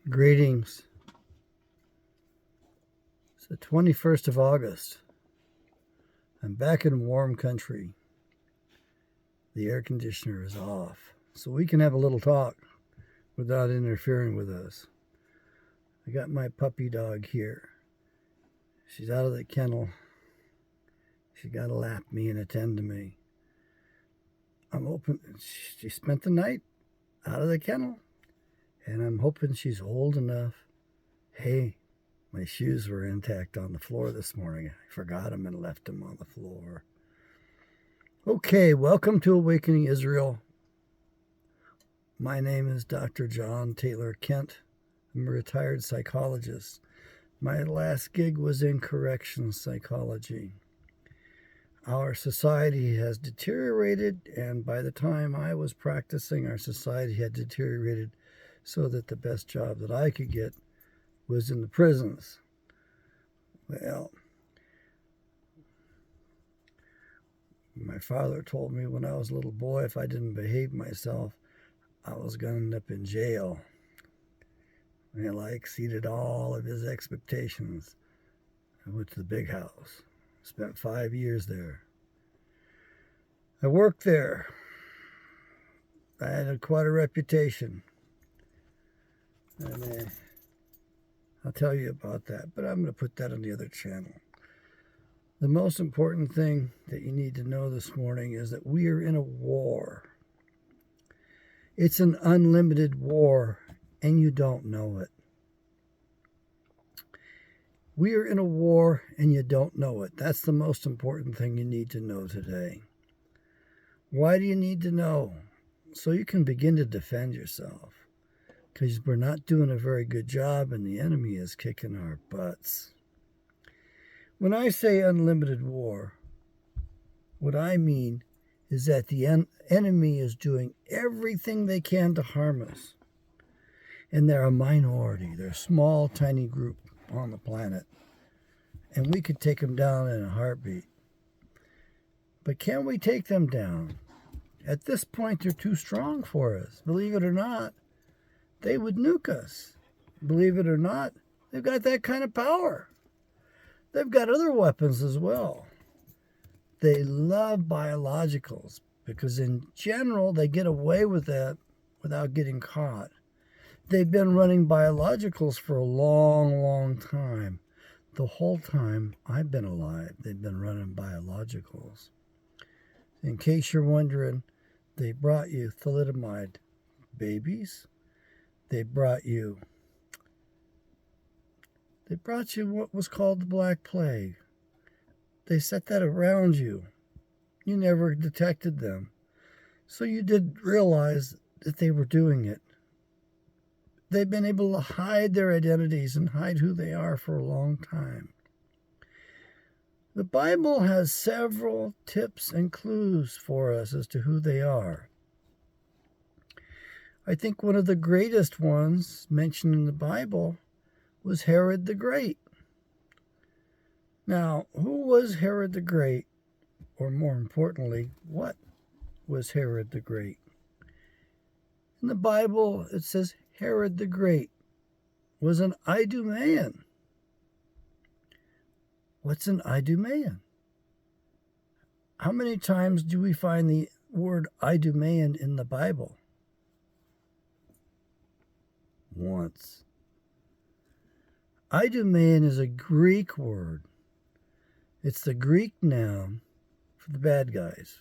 Greetings. It's the 21st of August. I'm back in warm country. The air conditioner is off, so we can have a little talk without interfering with us. I got my puppy dog here. She's out of the kennel. She got to lap me and attend to me. I'm hoping she spent the night out of the kennel, and I'm hoping she's old enough. Hey, my shoes were intact on the floor this morning. I forgot them and left them on the floor. Okay, welcome to Awakening Israel. My name is Dr. John Taylor Kent. I'm a retired psychologist. My last gig was in corrections psychology. Our society has deteriorated, and by the time I was practicing, our society had deteriorated so that the best job that I could get was in the prisons. Well, my father told me when I was a little boy, if I didn't behave myself, I was going to end up in jail. Well, I exceeded all of his expectations. I went to the big house. Spent 5 years there. I worked there. I had quite a reputation. And I'll tell you about that, but I'm going to put that on the other channel. The most important thing that you need to know this morning is that we are in a war. It's an unlimited war, and you don't know it. We are in a war, and you don't know it. That's the most important thing you need to know today. Why do you need to know? So you can begin to defend yourself. Because we're not doing a very good job, and the enemy is kicking our butts. When I say unlimited war, what I mean is that the enemy is doing everything they can to harm us. And they're a minority. They're a small, tiny group on the planet. And we could take them down in a heartbeat. But can we take them down? At this point, they're too strong for us. Believe it or not, they would nuke us. Believe it or not, they've got that kind of power. They've got other weapons as well. They love biologicals because in general, they get away with that without getting caught. They've been running biologicals for a long, long time. The whole time I've been alive, they've been running biologicals. In case you're wondering, they brought you thalidomide babies. They brought you what was called the Black Plague. They set that around you. You never detected them. So you didn't realize that they were doing it. They've been able to hide their identities and hide who they are for a long time. The Bible has several tips and clues for us as to who they are. I think one of the greatest ones mentioned in the Bible was Herod the Great. Now, who was Herod the Great? Or more importantly, what was Herod the Great? In the Bible, it says Herod the Great was an Idumean. What's an Idumean? How many times do we find the word Idumean in the Bible? Once. Idumean is a Greek word. It's the Greek noun for the bad guys.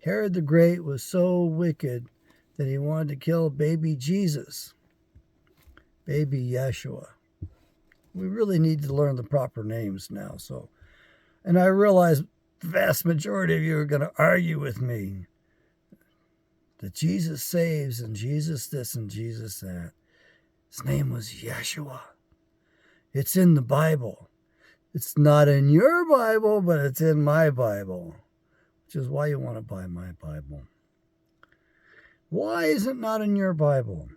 Herod the Great was so wicked that he wanted to kill baby Jesus, baby Yeshua. We really need to learn the proper names now. And I realize the vast majority of you are going to argue with me that Jesus saves and Jesus this and Jesus that. His name was Yeshua. It's in the Bible. It's not in your Bible, but it's in my Bible, which is why you want to buy my Bible. Why is it not in your Bible?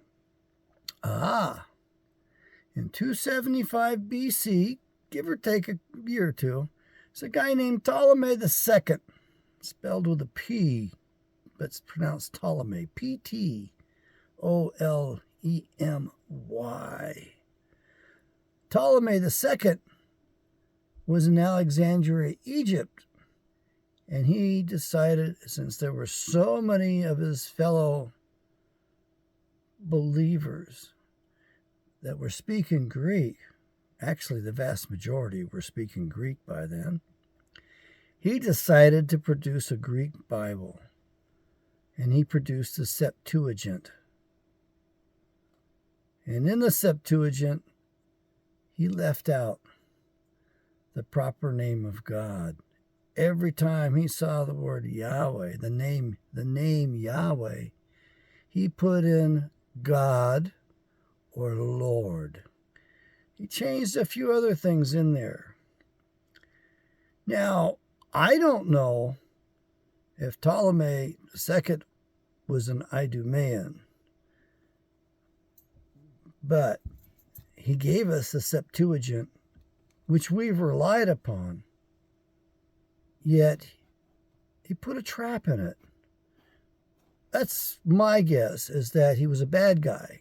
In 275 BC, give or take a year or two, there's a guy named Ptolemy II, spelled with a P, but it's pronounced Ptolemy. Ptolemy. Ptolemy II was in Alexandria, Egypt. And he decided, since there were so many of his fellow believers that were speaking Greek, actually the vast majority were speaking Greek by then, he decided to produce a Greek Bible. And he produced the Septuagint. And in the Septuagint, he left out the proper name of God. Every time he saw the word Yahweh, the name Yahweh, he put in God or Lord. He changed a few other things in there. Now, I don't know if Ptolemy II was an Idumean, but he gave us the Septuagint, which we've relied upon. Yet, he put a trap in it. That's my guess, is that he was a bad guy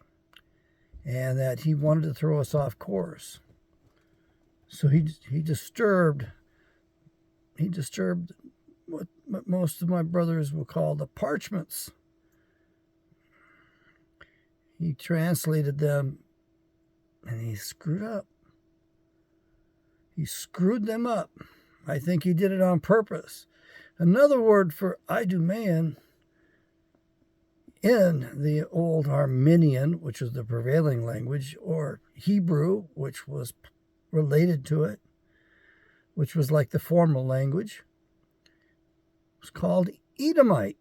and that he wanted to throw us off course. So he disturbed what most of my brothers will call the parchments. He translated them and he screwed up. He screwed them up. I think he did it on purpose. Another word for Idumean in the old Armenian, which was the prevailing language, or Hebrew, which was related to it, which was like the formal language, was called Edomite.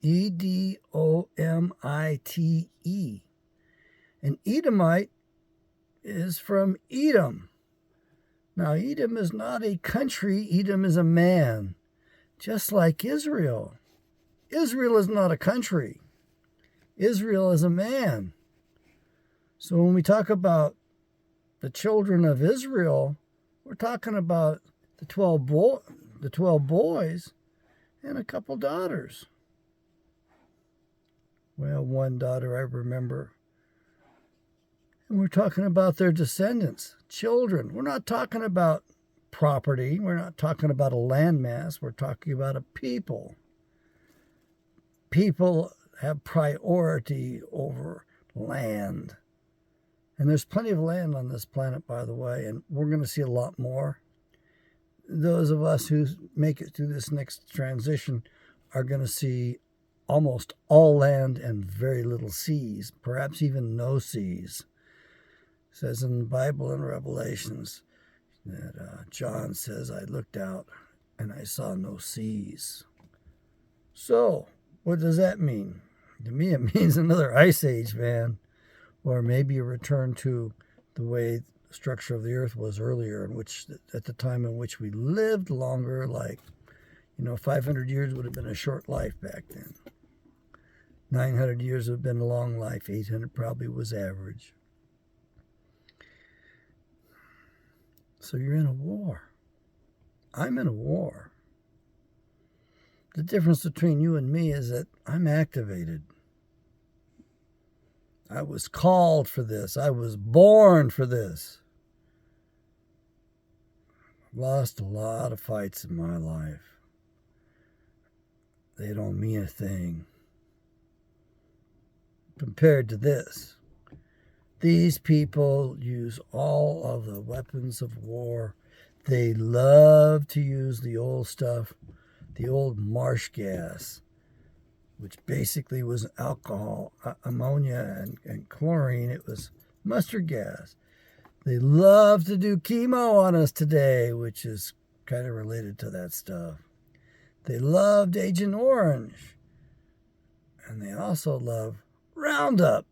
Edomite. And Edomite is from Edom. Now, Edom is not a country. Edom is a man, just like Israel. Israel is not a country. Israel is a man. So when we talk about the children of Israel, we're talking about the 12 boys and a couple daughters. Well, one daughter I remember. And we're talking about their descendants, children. We're not talking about property. We're not talking about a landmass. We're talking about a people. People have priority over land. And there's plenty of land on this planet, by the way, and we're going to see a lot more. Those of us who make it through this next transition are going to see almost all land and very little seas, perhaps even no seas. It says in the Bible in Revelations that John says, I looked out and I saw no seas. So, what does that mean? To me, it means another ice age, man. Or maybe a return to the way the structure of the earth was earlier, in which, at the time in which we lived longer, like, 500 years would have been a short life back then. 900 years would have been a long life. 800 probably was average. So you're in a war. I'm in a war. The difference between you and me is that I'm activated. I was called for this. I was born for this. I've lost a lot of fights in my life. They don't mean a thing compared to this. These people use all of the weapons of war. They love to use the old stuff, the old marsh gas, which basically was alcohol, ammonia, and chlorine. It was mustard gas. They love to do chemo on us today, which is kind of related to that stuff. They loved Agent Orange. And they also love Roundup.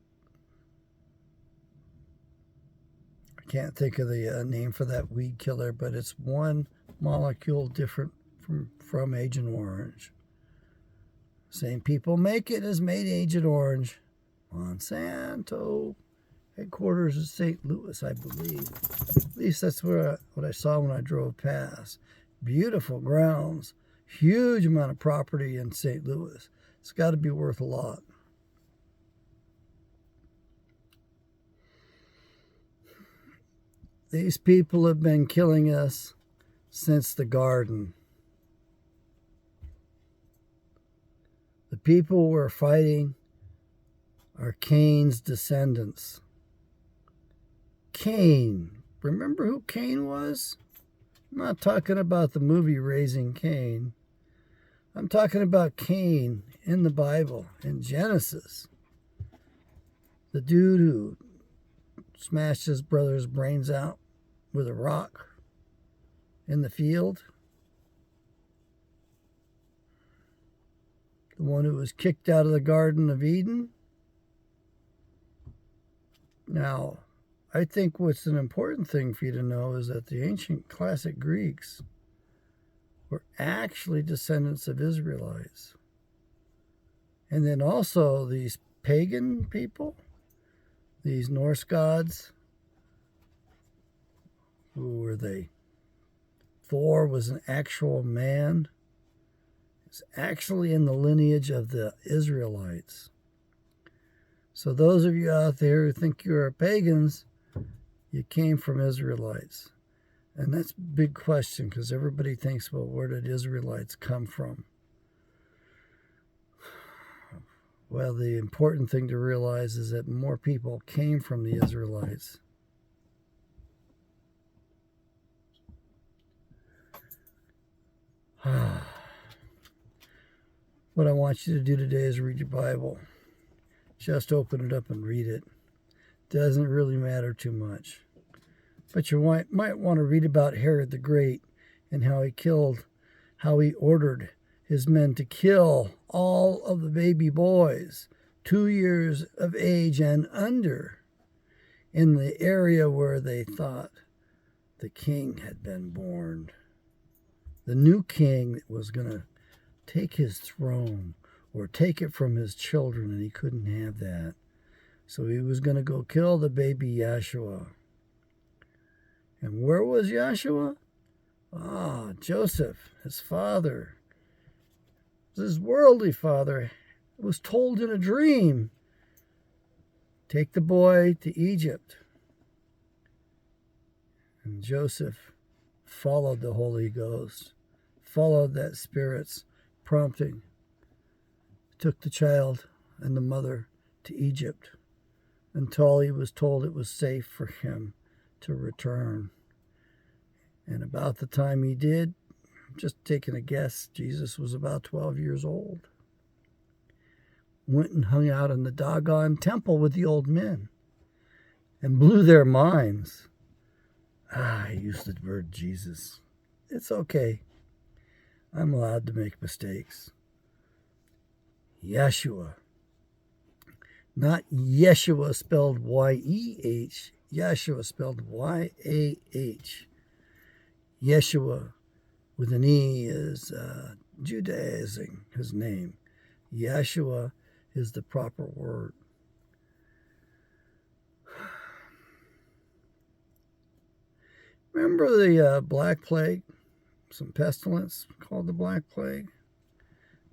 I can't think of the name for that weed killer, but it's one molecule different from Agent Orange. Same people make it as made Agent Orange. Monsanto. Headquarters is St. Louis, I believe. At least that's what I saw when I drove past. Beautiful grounds. Huge amount of property in St. Louis. It's got to be worth a lot. These people have been killing us since the garden. The people we're fighting are Cain's descendants. Cain. Remember who Cain was? I'm not talking about the movie Raising Cain. I'm talking about Cain in the Bible, in Genesis. The dude who smashed his brother's brains out with a rock in the field. The one who was kicked out of the Garden of Eden. Now, I think what's an important thing for you to know is that the ancient classic Greeks were actually descendants of Israelites. And then also these pagan people, these Norse gods, who were they? Thor was an actual man. It's actually in the lineage of the Israelites. So those of you out there who think you're pagans, you came from Israelites. And that's a big question, because everybody thinks, well, where did Israelites come from? Well, the important thing to realize is that more people came from the Israelites. What I want you to do today is read your Bible. Just open it up and read it. Doesn't really matter too much. But you might want to read about Herod the Great and how he ordered his men to kill all of the baby boys 2 years of age and under in the area where they thought the king had been born. The new king that was going to take his throne or take it from his children, and he couldn't have that. So he was going to go kill the baby Yeshua. And where was Yeshua? Joseph, his father, his worldly father, was told in a dream, take the boy to Egypt. And Joseph followed the Holy Ghost, followed that Spirit's prompting, took the child and the mother to Egypt until he was told it was safe for him to return. And about the time he did, just taking a guess, Jesus was about 12 years old. Went and hung out in the doggone temple with the old men and blew their minds. I used the word Jesus. It's okay. I'm allowed to make mistakes. Yeshua. Not Yeshua spelled Y-E-H. Yeshua spelled Y-A-H. Yeshua with an E is Judaizing his name. Yeshua is the proper word. Remember the Black Plague? Some pestilence called the Black Plague?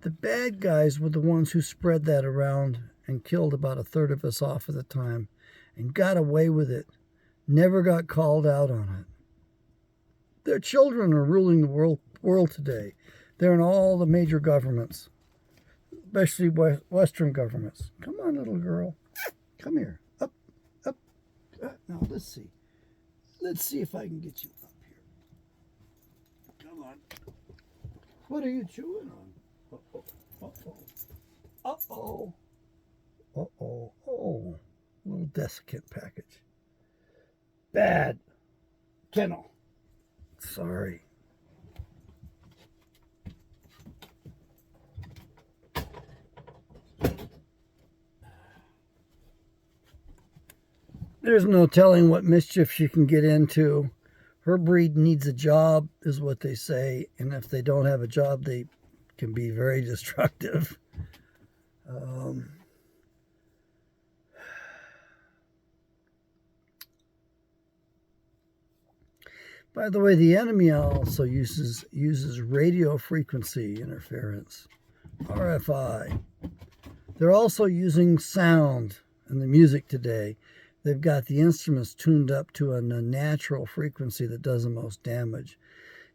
The bad guys were the ones who spread that around and killed about a third of us off at the time and got away with it. Never got called out on it. Their children are ruling the world today. They're in all the major governments, especially Western governments. Come on, little girl. Come here. Up. Now, let's see. Let's see if I can get you up here. Come on. What are you chewing on? Uh-oh. Oh. Little desiccant package. Bad. Kennel. Sorry. There's no telling what mischief she can get into. Her breed needs a job, is what they say. And if they don't have a job, they can be very destructive. By the way, the enemy also uses radio frequency interference, RFI. They're also using sound in the music today. They've got the instruments tuned up to a natural frequency that does the most damage.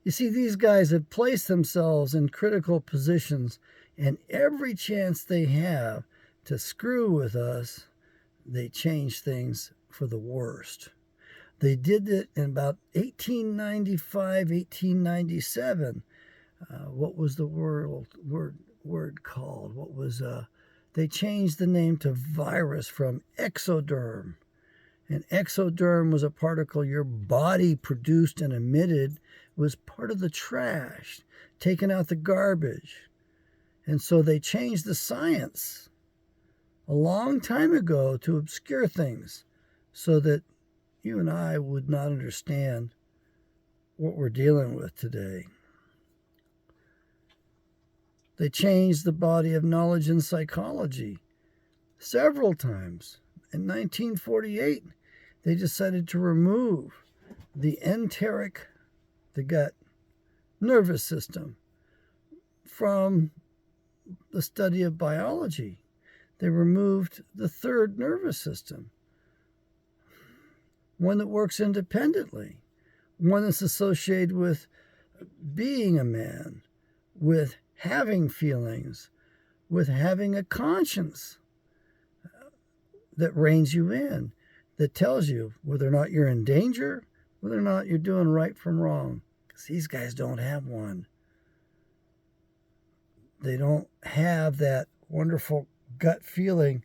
You see, these guys have placed themselves in critical positions, and every chance they have to screw with us, they change things for the worst. They did it in about 1895, 1897. What was the word called? What was they changed the name to virus from exoderm. And exoderm was a particle your body produced and emitted. It was part of the trash, taking out the garbage. And so they changed the science a long time ago to obscure things so that you and I would not understand what we're dealing with today. They changed the body of knowledge in psychology several times. In 1948, they decided to remove the enteric, the gut, nervous system from the study of biology. They removed the third nervous system, one that works independently, one that's associated with being a man, with having feelings, with having a conscience that reins you in, that tells you whether or not you're in danger, whether or not you're doing right from wrong. Because these guys don't have one. They don't have that wonderful gut feeling,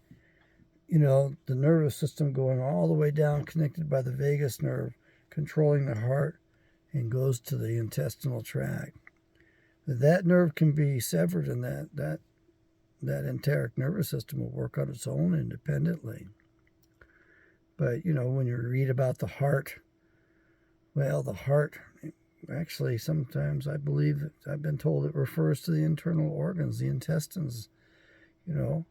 the nervous system going all the way down, connected by the vagus nerve, controlling the heart, and goes to the intestinal tract. That nerve can be severed, and that enteric nervous system will work on its own independently. But, when you read about the heart, well, the heart, actually, sometimes I believe, I've been told it refers to the internal organs, the intestines, And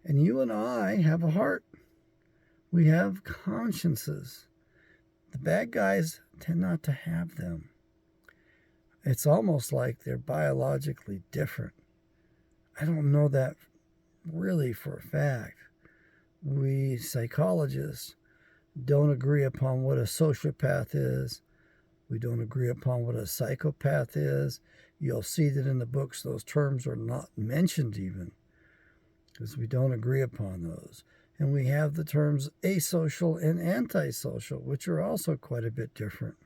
you and I have a heart. We have consciences. The bad guys tend not to have them. It's almost like they're biologically different. I don't know that really for a fact. We psychologists don't agree upon what a sociopath is. We don't agree upon what a psychopath is. You'll see that in the books those terms are not mentioned even, because we don't agree upon those. And we have the terms asocial and antisocial, which are also quite a bit different.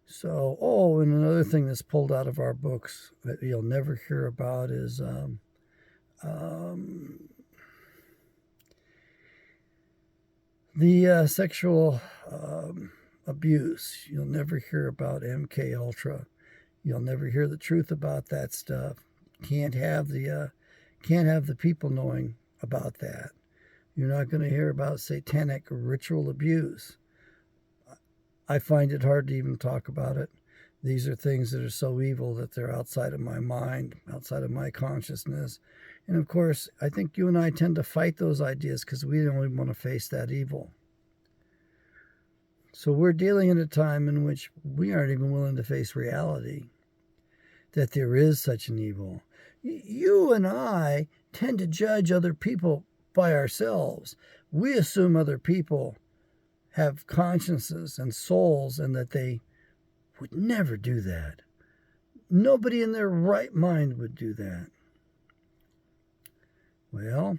So, and another thing that's pulled out of our books that you'll never hear about is the sexual abuse. You'll never hear about MK Ultra. You'll never hear the truth about that stuff. Can't have the people knowing about that. You're not going to hear about satanic ritual abuse. I find it hard to even talk about it. These are things that are so evil that they're outside of my mind, outside of my consciousness. And of course, I think you and I tend to fight those ideas because we don't even want to face that evil. So we're dealing in a time in which we aren't even willing to face reality, that there is such an evil. You and I tend to judge other people by ourselves. We assume other people have consciences and souls and that they would never do that. Nobody in their right mind would do that. Well,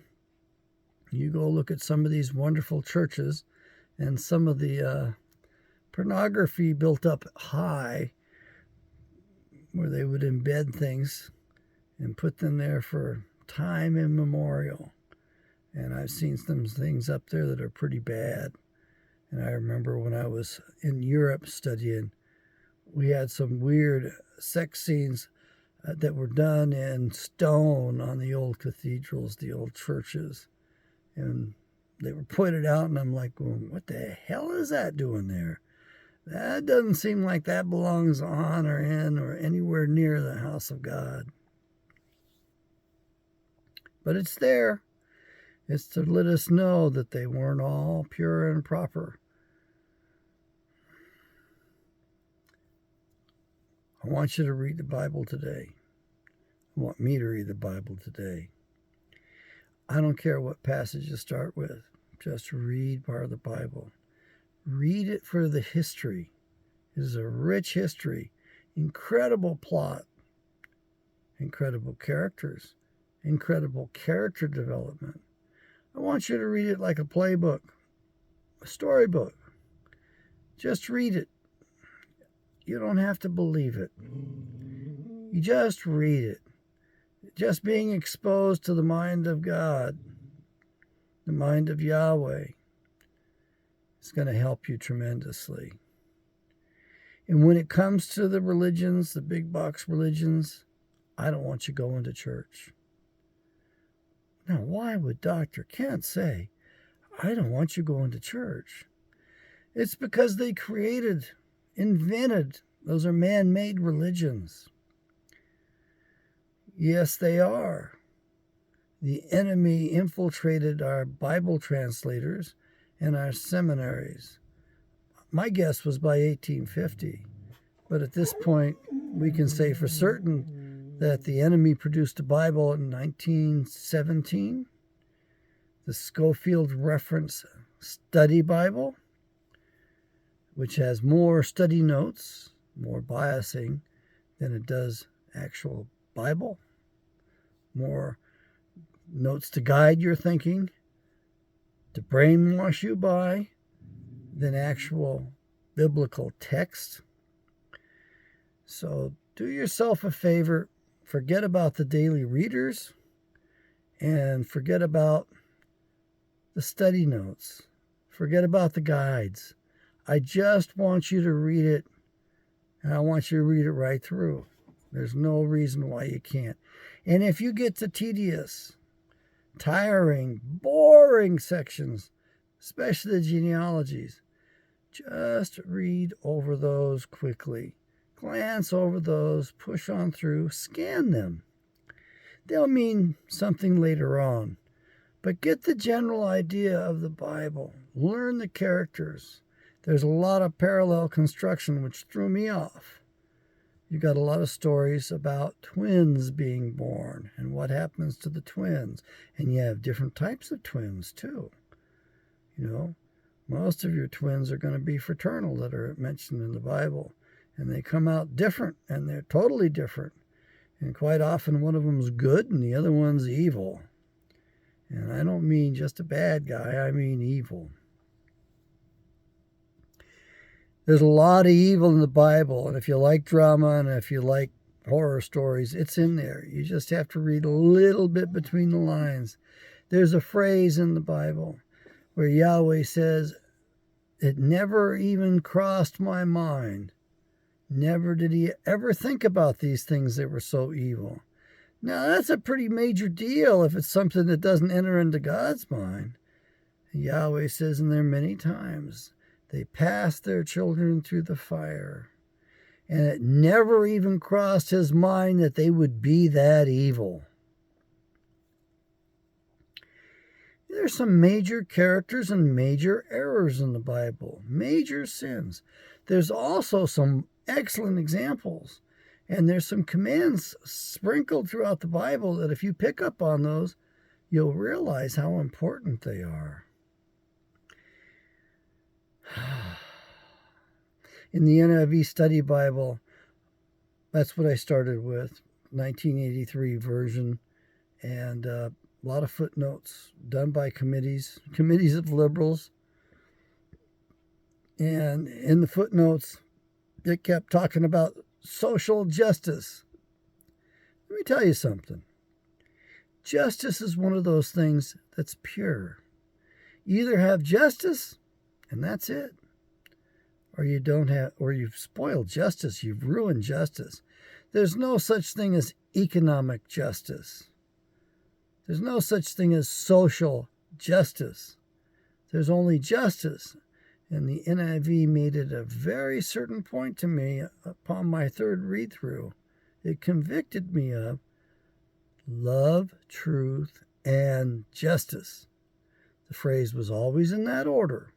you go look at some of these wonderful churches and some of the pornography built up high, where they would embed things and put them there for time immemorial. And I've seen some things up there that are pretty bad. And I remember when I was in Europe studying, we had some weird sex scenes that were done in stone on the old cathedrals, the old churches. And they were pointed out, and I'm like, well, what the hell is that doing there? That doesn't seem like that belongs on or in or anywhere near the house of God. But it's there. It's to let us know that they weren't all pure and proper. I want you to read the Bible today. I want me to read the Bible today. I don't care what passage you start with. Just read part of the Bible. Read it for the history. It is a rich history, incredible plot, incredible characters, incredible character development. I want you to read it like a playbook, a storybook. Just read it. You don't have to believe it. You just read it. Just being exposed to the mind of God, the mind of Yahweh, is going to help you tremendously. And when it comes to the religions, the big box religions, I don't want you going to church. Now, why would Dr. Kent say, I don't want you going to church? It's because they invented, those are man-made religions. Yes, they are. The enemy infiltrated our Bible translators and our seminaries. My guess was by 1850. But at this point, we can say for certain that the enemy produced a Bible in 1917, the Schofield Reference Study Bible, which has more study notes, more biasing than it does actual Bible, more notes to guide your thinking, to brainwash you by, than actual biblical text. So do yourself a favor, forget about the daily readers, and forget about the study notes. Forget about the guides. I just want you to read it, and I want you to read it right through. There's no reason why you can't. And if you get to tedious, tiring, boring sections, especially the genealogies, just read over those quickly. Glance over those, push on through, scan them. They'll mean something later on. But get the general idea of the Bible. Learn the characters. There's a lot of parallel construction which threw me off. You got a lot of stories about twins being born and what happens to the twins. And you have different types of twins too. You know, most of your twins are going to be fraternal that are mentioned in the Bible. And they come out different, and they're totally different. And quite often one of them's good and the other one's evil. And I don't mean just a bad guy, I mean evil. There's a lot of evil in the Bible, and if you like drama and if you like horror stories, it's in there. You just have to read a little bit between the lines. There's a phrase in the Bible where Yahweh says, it never even crossed my mind. Never did he ever think about these things that were so evil. Now, that's a pretty major deal if it's something that doesn't enter into God's mind. Yahweh says in there many times, they passed their children through the fire. And it never even crossed his mind that they would be that evil. There's some major characters and major errors in the Bible. Major sins. There's also some excellent examples. And there's some commands sprinkled throughout the Bible that if you pick up on those, you'll realize how important they are. In the NIV Study Bible, that's what I started with, 1983 version, and a lot of footnotes done by committees of liberals. And in the footnotes, it kept talking about social justice. Let me tell you something. Justice is one of those things that's pure. You either have justice, and that's it, or you don't have, or you've spoiled justice, you've ruined justice. There's no such thing as economic justice. There's no such thing as social justice. There's only justice. And the NIV made it a very certain point to me upon my third read-through. It convicted me of love, truth, and justice. The phrase was always in that order.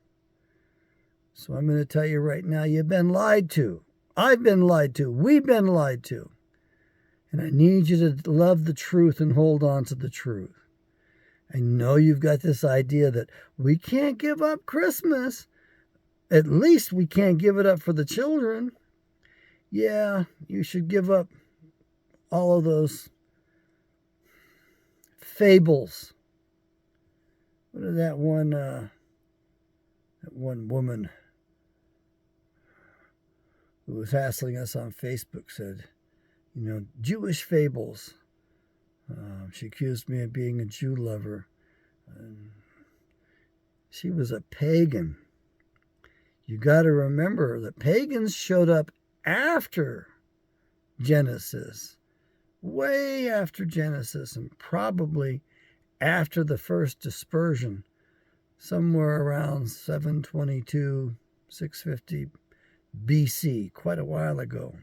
So I'm going to tell you right now, you've been lied to. I've been lied to. We've been lied to. And I need you to love the truth and hold on to the truth. I know you've got this idea that we can't give up Christmas. At least we can't give it up for the children. Yeah, you should give up all of those fables. What did that one woman who was hassling us on Facebook said? Jewish fables. She accused me of being a Jew lover. She was a pagan. You got to remember that pagans showed up after Genesis, way after Genesis, and probably after the first dispersion, somewhere around 722, 650 BC, quite a while ago.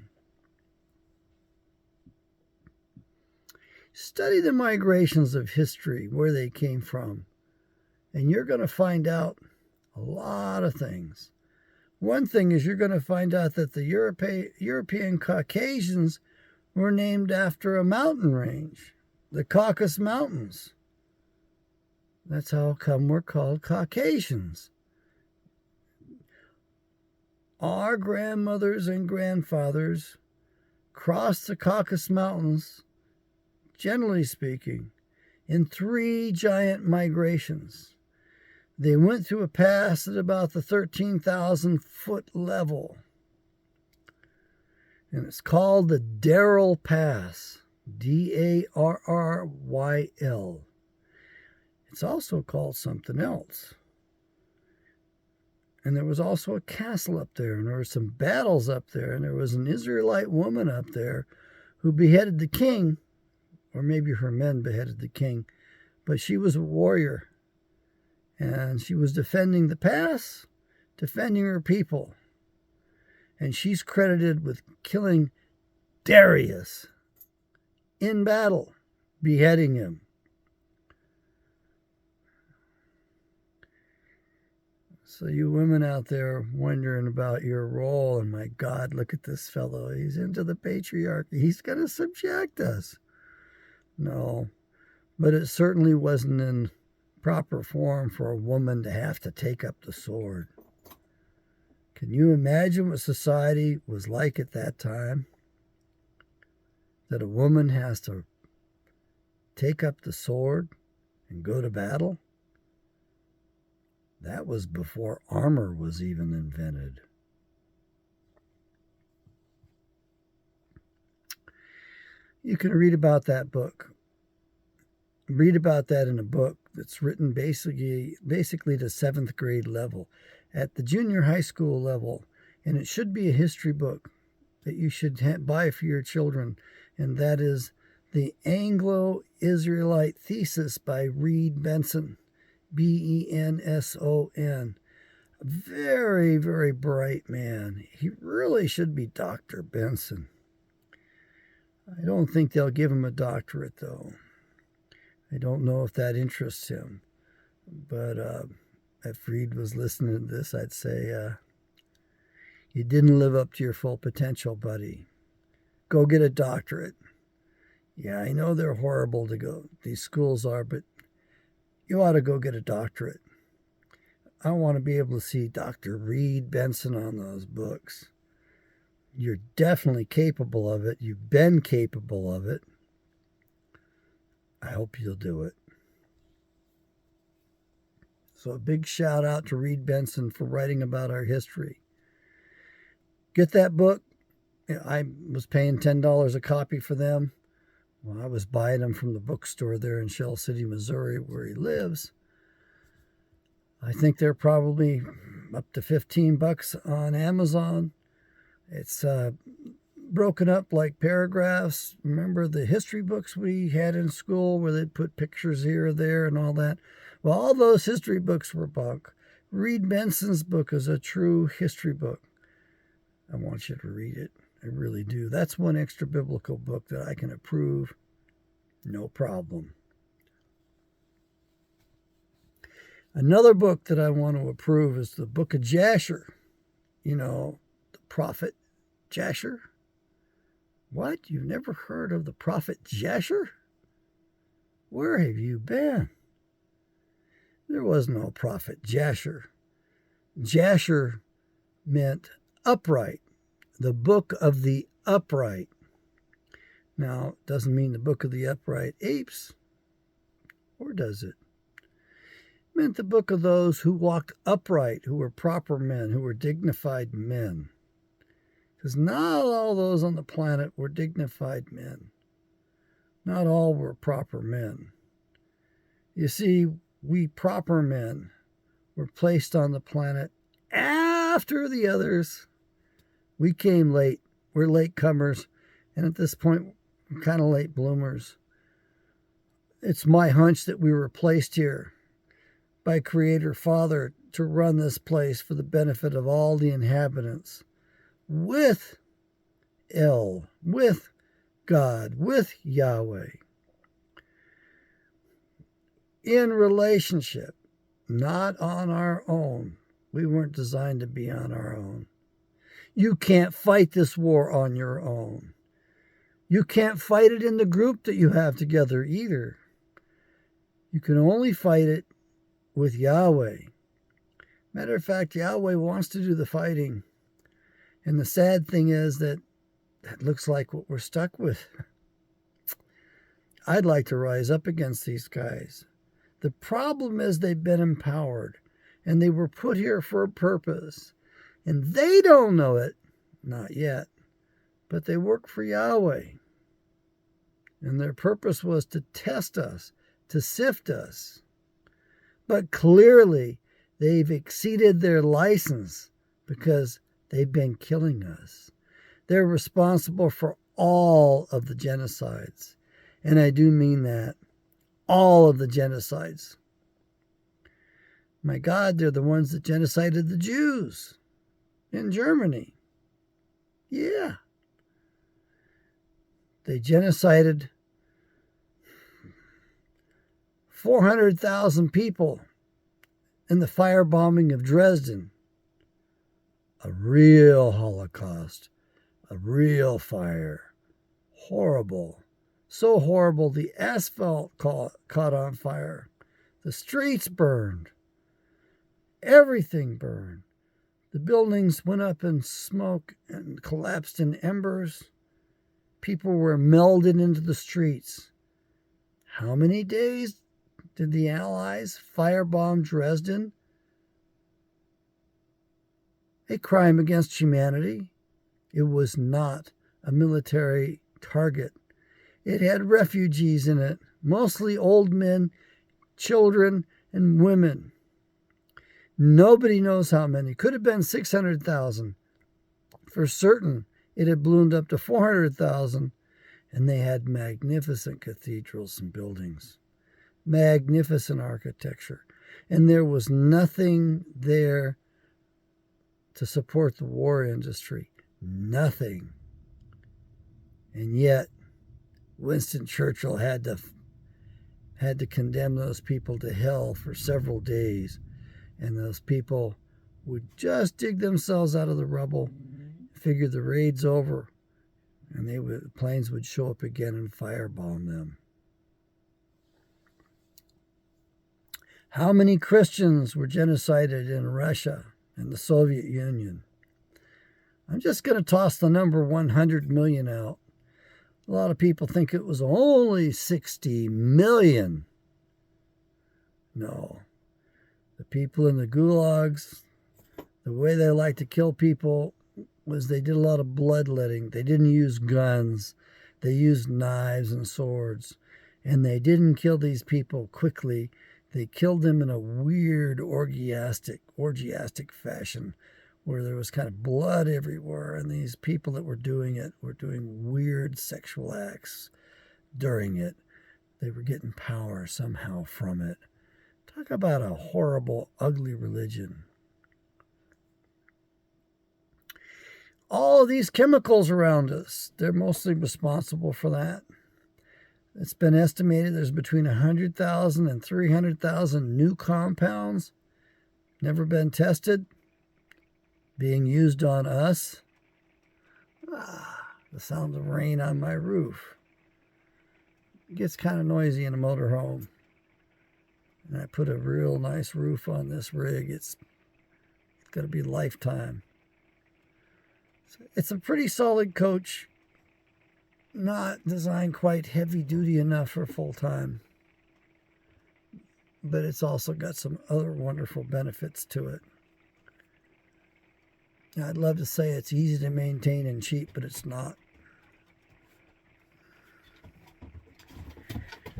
Study the migrations of history, where they came from, and you're going to find out a lot of things. One thing is you're going to find out that the European Caucasians were named after a mountain range, the Caucasus Mountains. That's how come we're called Caucasians. Our grandmothers and grandfathers crossed the Caucasus Mountains, generally speaking, in 3 giant migrations. They went through a pass at about the 13,000 foot level. And it's called the Darryl Pass. Darryl. It's also called something else. And there was also a castle up there, and there were some battles up there, and there was an Israelite woman up there who beheaded the king, or maybe her men beheaded the king, but she was a warrior. And she was defending the pass, defending her people. And she's credited with killing Darius in battle, beheading him. So you women out there wondering about your role, and my God, look at this fellow. He's into the patriarchy. He's going to subject us. No, but it certainly wasn't in proper form for a woman to have to take up the sword. Can you imagine what society was like at that time? That a woman has to take up the sword and go to battle? That was before armor was even invented. You can read about that book. Read about that in a book that's written basically to 7th grade level, at the junior high school level, and it should be a history book that you should buy for your children, and that is The Anglo-Israelite Thesis by Reed Benson, Benson. Very, very bright man. He really should be Dr. Benson. I don't think they'll give him a doctorate, though. I don't know if that interests him. But if Reed was listening to this, I'd say, you didn't live up to your full potential, buddy. Go get a doctorate. Yeah, I know they're horrible to go. These schools are, but you ought to go get a doctorate. I want to be able to see Dr. Reed Benson on those books. You're definitely capable of it. You've been capable of it. I hope you'll do it. So a big shout out to Reed Benson for writing about our history. Get that book. I was paying $10 a copy for them. Well, I was buying them from the bookstore there in Shell City, Missouri, where he lives. I think they're probably up to $15 on Amazon. It's broken up like paragraphs. Remember the history books we had in school where they'd put pictures here or there and all that? Well, all those history books were bunk. Reed Benson's book is a true history book. I want you to read it. I really do. That's one extra biblical book that I can approve. No problem. Another book that I want to approve is the book of Jasher. You know, the prophet Jasher. What? You've never heard of the prophet Jasher? Where have you been? There was no prophet Jasher. Jasher meant upright, the book of the upright. Now, it doesn't mean the book of the upright apes, or does it? It meant the book of those who walked upright, who were proper men, who were dignified men. Because not all those on the planet were dignified men. Not all were proper men. You see, we proper men were placed on the planet after the others. We came late. We're latecomers. And at this point, we're kind of late bloomers. It's my hunch that we were placed here by Creator Father to run this place for the benefit of all the inhabitants. With with God, with Yahweh. In relationship, not on our own. We weren't designed to be on our own. You can't fight this war on your own. You can't fight it in the group that you have together either. You can only fight it with Yahweh. Matter of fact, Yahweh wants to do the fighting. And the sad thing is that looks like what we're stuck with. I'd like to rise up against these guys. The problem is they've been empowered, and they were put here for a purpose. And they don't know it, not yet, but they work for Yahweh. And their purpose was to test us, to sift us. But clearly, they've exceeded their license because they've been killing us. They're responsible for all of the genocides. And I do mean that. All of the genocides. My God, they're the ones that genocided the Jews in Germany. Yeah. They genocided 400,000 people in the firebombing of Dresden. A real Holocaust. A real fire. Horrible. So horrible, the asphalt caught on fire. The streets burned. Everything burned. The buildings went up in smoke and collapsed in embers. People were melded into the streets. How many days did the Allies firebomb Dresden? A crime against humanity. It was not a military target. It had refugees in it, mostly old men, children, and women. Nobody knows how many. Could have been 600,000. For certain, it had ballooned up to 400,000, and they had magnificent cathedrals and buildings, magnificent architecture, and there was nothing there to support the war industry. Nothing. And yet, Winston Churchill had to condemn those people to hell for several days. And those people would just dig themselves out of the rubble, figure the raid's over, and planes would show up again and firebomb them. How many Christians were genocided in Russia and the Soviet Union? I'm just going to toss the number 100 million out. A lot of people think it was only 60 million. No. The people in the gulags, the way they like to kill people was they did a lot of bloodletting. They didn't use guns. They used knives and swords. And they didn't kill these people quickly. They killed them in a weird orgiastic fashion, where there was kind of blood everywhere, and these people that were doing it were doing weird sexual acts during it. They were getting power somehow from it. Talk about a horrible, ugly religion. All of these chemicals around us, they're mostly responsible for that. It's been estimated there's between 100,000 and 300,000 new compounds, never been tested, being used on us. The sound of rain on my roof. It gets kind of noisy in a motorhome. And I put a real nice roof on this rig. It's going to be lifetime. It's a pretty solid coach. Not designed quite heavy duty enough for full time. But it's also got some other wonderful benefits to it. I'd love to say it's easy to maintain and cheap, but it's not.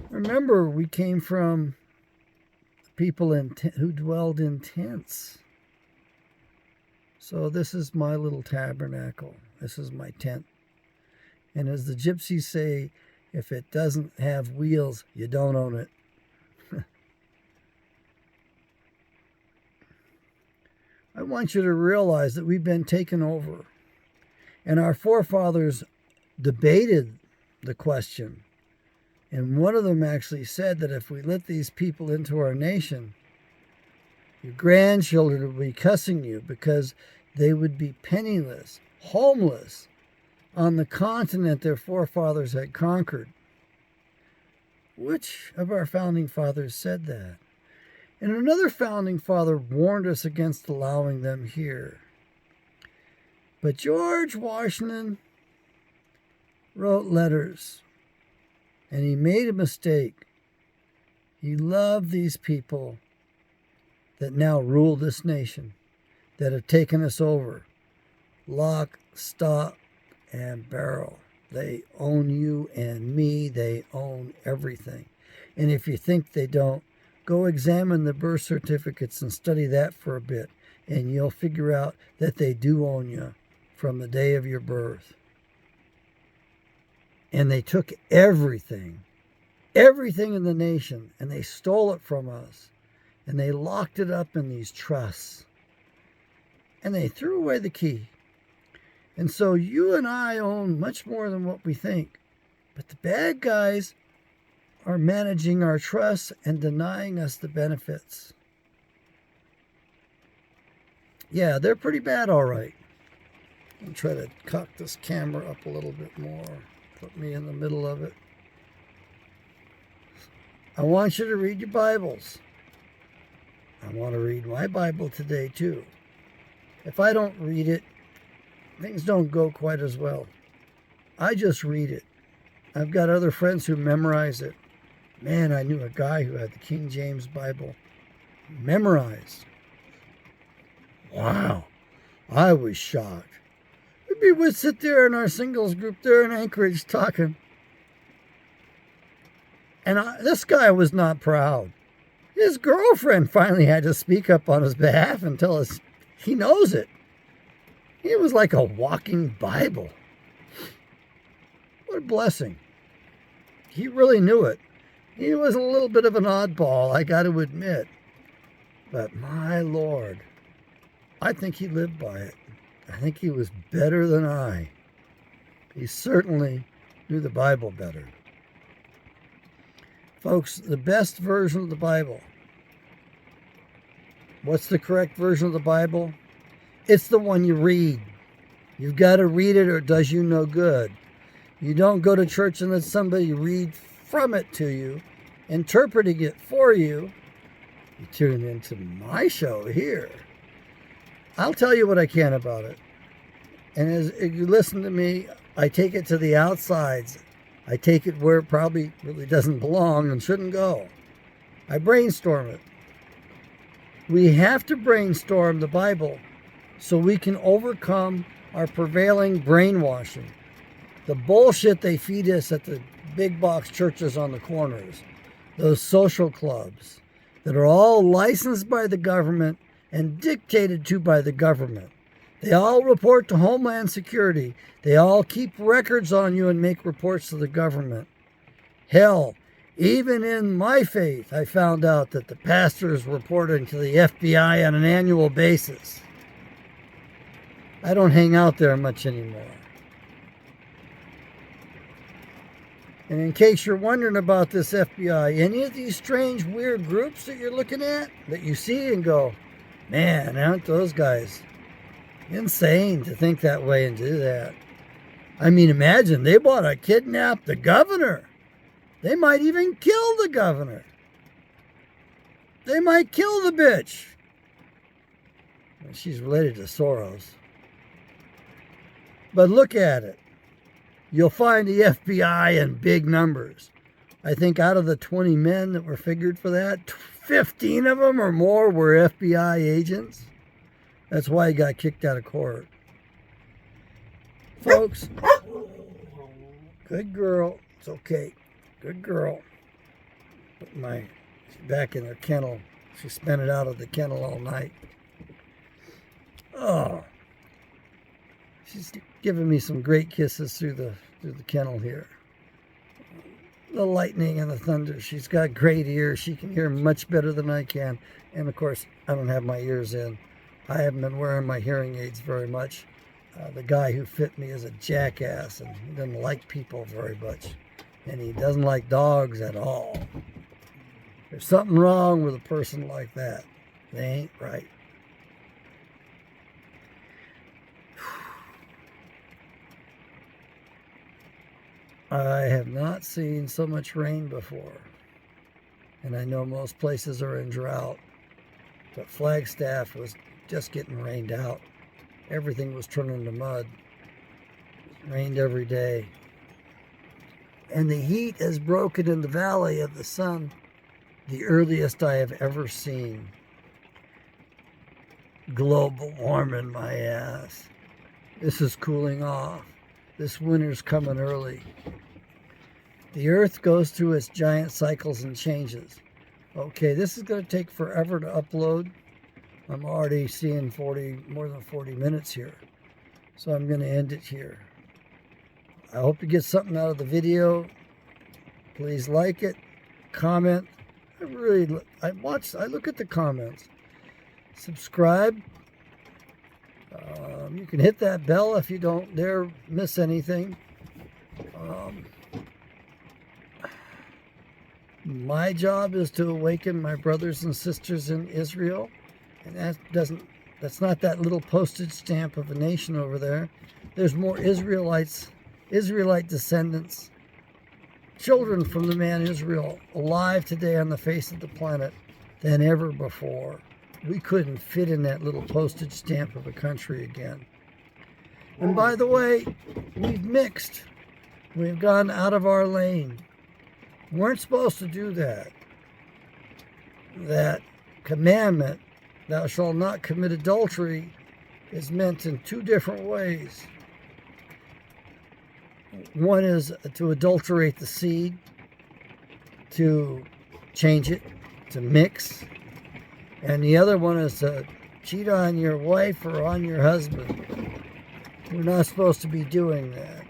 Remember, we came from people who dwelled in tents. So this is my little tabernacle. This is my tent. And as the gypsies say, if it doesn't have wheels, you don't own it. I want you to realize that we've been taken over. And our forefathers debated the question. And one of them actually said that if we let these people into our nation, your grandchildren would be cussing you because they would be penniless, homeless, on the continent their forefathers had conquered. Which of our founding fathers said that? And another founding father warned us against allowing them here. But George Washington wrote letters, and he made a mistake. He loved these people that now rule this nation, that have taken us over. Lock, stock, and barrel. They own you and me. They own everything. And if you think they don't, go examine the birth certificates and study that for a bit, and you'll figure out that they do own you from the day of your birth. And they took everything in the nation, and they stole it from us, and they locked it up in these trusts, and they threw away the key. And so you and I own much more than what we think. But the bad guys are managing our trusts and denying us the benefits. Yeah, they're pretty bad, all right. I'll try to cock this camera up a little bit more. Put me in the middle of it. I want you to read your Bibles. I want to read my Bible today, too. If I don't read it, things don't go quite as well. I just read it. I've got other friends who memorize it. Man, I knew a guy who had the King James Bible memorized. Wow, I was shocked. We would sit there in our singles group there in Anchorage talking. And this guy was not proud. His girlfriend finally had to speak up on his behalf and tell us he knows it. He was like a walking Bible. What a blessing. He really knew it. He was a little bit of an oddball, I got to admit. But my Lord, I think he lived by it. I think he was better than I. He certainly knew the Bible better. Folks, the best version of the Bible. What's the correct version of the Bible? It's the one you read. You've got to read it or it does you no good. You don't go to church and let somebody read from it to you, interpreting it for you. You tune into my show here. I'll tell you what I can about it. And as you listen to me, I take it to the outsides. I take it where it probably really doesn't belong and shouldn't go. I brainstorm it. We have to brainstorm the Bible so we can overcome our prevailing brainwashing. The bullshit they feed us at the big box churches on the corners. Those social clubs that are all licensed by the government and dictated to by the government. They all report to Homeland Security. They all keep records on you and make reports to the government. Hell, even in my faith, I found out that the pastor is reporting to the FBI on an annual basis. I don't hang out there much anymore. And in case you're wondering about this FBI, any of these strange, weird groups that you're looking at, that you see and go, man, aren't those guys insane to think that way and do that? I mean, imagine they want to kidnap the governor. They might even kill the governor. They might kill the bitch. She's related to Soros. But look at it. You'll find the FBI in big numbers. I think out of the 20 men that were figured for that, 15 of them or more were FBI agents. That's why he got kicked out of court. Folks, good girl. It's okay. Good girl. But she's back in her kennel. She spent it out of the kennel all night. Oh. She's giving me some great kisses through the kennel here. The lightning and the thunder. She's got great ears. She can hear much better than I can. And of course, I don't have my ears in. I haven't been wearing my hearing aids very much. The guy who fit me is a jackass, and he doesn't like people very much. And he doesn't like dogs at all. There's something wrong with a person like that. They ain't right. I have not seen so much rain before. And I know most places are in drought. But Flagstaff was just getting rained out. Everything was turning to mud. It rained every day. And the heat has broken in the Valley of the Sun, the earliest I have ever seen. Global warming, my ass. This is cooling off. This winter's coming early. The Earth goes through its giant cycles and changes. Okay, this is going to take forever to upload. I'm already seeing more than 40 minutes here. So I'm going to end it here. I hope you get something out of the video. Please like it, comment. I look at the comments. Subscribe. You can hit that bell if you don't dare miss anything. My job is to awaken my brothers and sisters in Israel, and that's not that little postage stamp of a nation over there. There's more Israelite descendants, children from the man Israel, alive today on the face of the planet than ever before. We couldn't fit in that little postage stamp of a country again. And by the way, we've mixed. We've gone out of our lane. We weren't supposed to do that. That commandment, thou shalt not commit adultery, is meant in two different ways. One is to adulterate the seed, to change it, to mix. And the other one is to cheat on your wife or on your husband. We're not supposed to be doing that.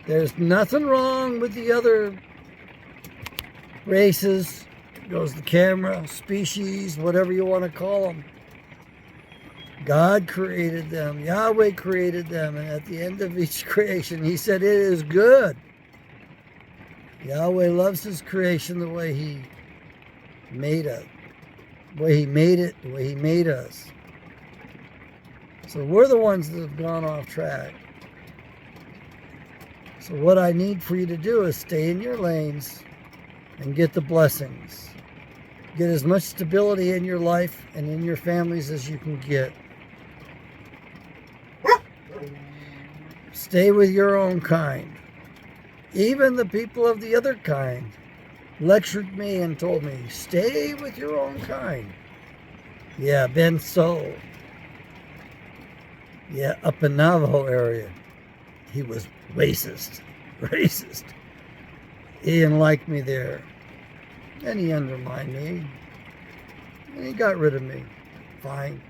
There's nothing wrong with the other races, goes the camera, species, whatever you want to call them. God created them. Yahweh created them. And at the end of each creation, he said, it is good. Yahweh loves his creation the way he made it. The way he made it, the way he made us. So we're the ones that have gone off track. So what I need for you to do is stay in your lanes and get the blessings. Get as much stability in your life and in your families as you can get. Stay with your own kind. Even the people of the other kind lectured me and told me, stay with your own kind. Yeah, Benson. Yeah, up in Navajo area. He was racist. He didn't like me there. And he undermined me. And he got rid of me. Fine.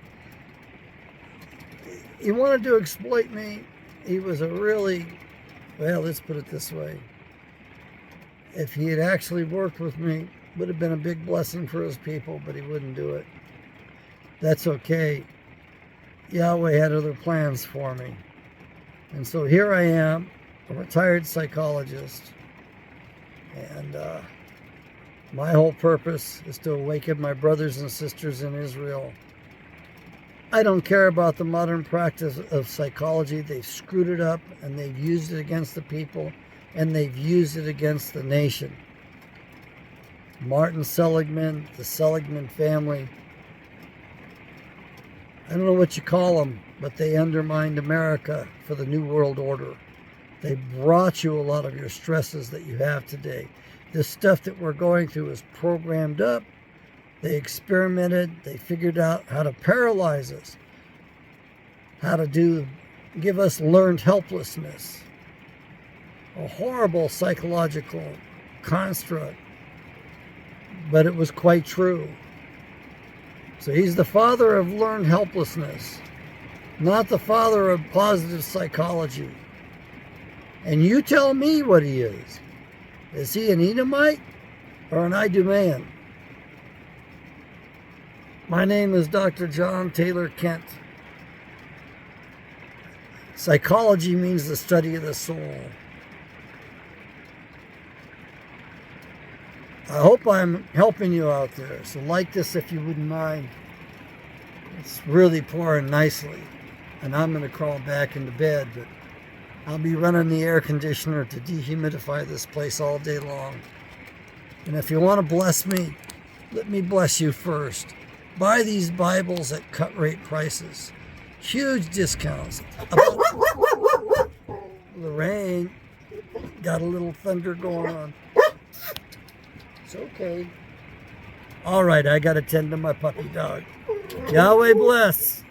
He wanted to exploit me. He was a really, well, let's put it this way. If he had actually worked with me, it would have been a big blessing for his people, but he wouldn't do it. That's okay. Yahweh had other plans for me. And so here I am. a retired psychologist, and my whole purpose is to awaken my brothers and sisters in Israel. I don't care about the modern practice of psychology. They've screwed it up, and they've used it against the people, and they've used it against the nation. Martin Seligman, the Seligman family, I don't know what you call them, but they undermined America for the New World Order. They brought you a lot of your stresses that you have today. This stuff that we're going through is programmed up. They experimented. They figured out how to paralyze us, how to give us learned helplessness. A horrible psychological construct, but it was quite true. So he's the father of learned helplessness, not the father of positive psychology. And you tell me what he is. Is he an Edomite or an Idumean? My name is Dr. John Taylor Kent. Psychology means the study of the soul. I hope I'm helping you out there. So like this if you wouldn't mind. It's really pouring nicely. And I'm going to crawl back into bed, but I'll be running the air conditioner to dehumidify this place all day long. And if you want to bless me, let me bless you first. Buy these Bibles at cut-rate prices. Huge discounts. Lorraine got a little thunder going on. It's okay. All right, I got to tend to my puppy dog. Yahweh bless.